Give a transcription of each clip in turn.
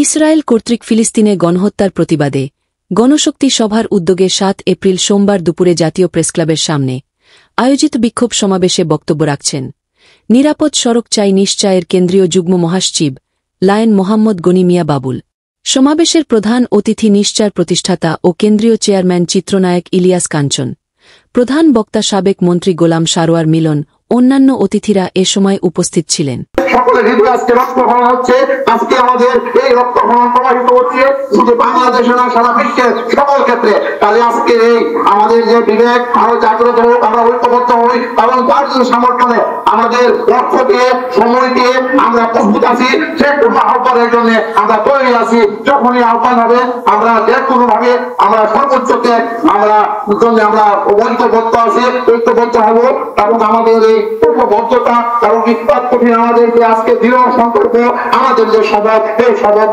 Israel কর্তৃক ফিলিস্তিনে গণহত্যার প্রতিবাদে গণশক্তি সভার উদ্যোগে ৭ এপ্রিল সোমবার দুপুরে জাতীয় প্রেসক্লাবের সামনে আয়োজিত বিক্ষোভ সমাবেশে বক্তব্য রাখছেন নিরাপদ সড়ক চাই নিশ্চয়ের কেন্দ্রীয় যুগ্ম মহাসচিব লায়ন মোহাম্মদ গনি মিয়া বাবুল। সমাবেশের প্রধান অতিথি নিশ্চয়ের প্রতিষ্ঠাতা ও কেন্দ্রীয় চেয়ারম্যান চিত্রনায়ক ইলিয়াস কাঞ্চন, প্রধান বক্তা সাবেক মন্ত্রী গোলাম সারোয়ার মিলন, অন্যান্য অতিথিরা এ সময় উপস্থিত ছিলেন। সকলের হৃদয়ে আজকে রক্তক্ষরণ হচ্ছে, আজকে আমাদের এই রক্তক্ষরণ প্রবাহিত হচ্ছে শুধু বাংলাদেশে না, সারা বিশ্বের সকল ক্ষেত্রে। তাহলে আজকে এই আমাদের যে বিবেক আরো জাগ্রত হোক, আমরা ঐক্যবদ্ধ হই এবং তার জন্য সমর্থনে আমাদের লক্ষ্যকে সময়কে আমরা প্রস্তুত আছি, সে কোনো আহ্বানের জন্য আমরা তৈরি আছি। যখনই আহ্বান হবে আমরা যে কোনো ভাবে আমরা সর্বোচ্চকে আমরা জন্য আমরা ঐক্যবদ্ধ আছি, ঐক্যবদ্ধ হব এবং আমাদের এই ঐক্যবদ্ধতা এবং ইস্পাত কঠিন আমাদের যে আজকে দৃঢ় সংকল্প, আমাদের যে স্বভাব, এই স্বভাব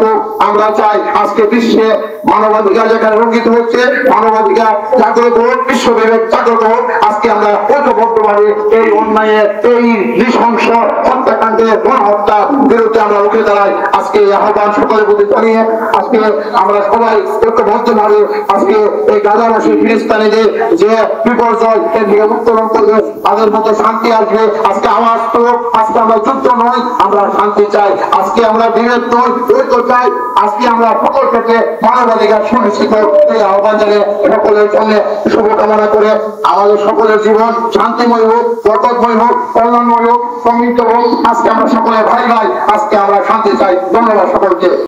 আমরা চাই আজকে বিশ্বে মানবাধিকার যেখানে রঙ্গিত হচ্ছে, মানবাধিকার জাগ্রত হোক, বিশ্ব বিবেক জাগ্রত হোক। আজকে আমরা ঐক্যবদ্ধভাবে এই অন্যায়ের, এই নৃশংস হত্যাকাণ্ডের, গণহত্যার বিরুদ্ধে আমরা উঠে দাঁড়াই। আজকে আহ্বান সকলের প্রতি জানিয়ে আজকে আমরা সবাই ঐক্যবদ্ধভাবে আজকে এই গাজাবাসী ফিলিস্তিনিদের যে বিপর্যয় এর দিকে উত্তরণ করবে, তাদের মধ্যে শান্তি আসবে। আজকে আমার তো আজকে আমরা যুদ্ধ নয়, আমরা শান্তি চাই। আজকে আমরা বিভেদ নয়, ঐক্য চাই। আজকে আমরা সকল ক্ষেত্রে মানবাধিকার সুনিশ্চিত এই আহ্বান জানিয়ে সকলের জন্য শুভকামনা করে আমাদের সকলের জীবন শান্তিময় হোক, বরকতময় হোক, কল্যাণময় হোক, সমৃদ্ধ হোক। আজকে আমরা সকলে ভাই ভাই, আজকে আমরা শান্তি চাই। ধন্যবাদ সকলকে।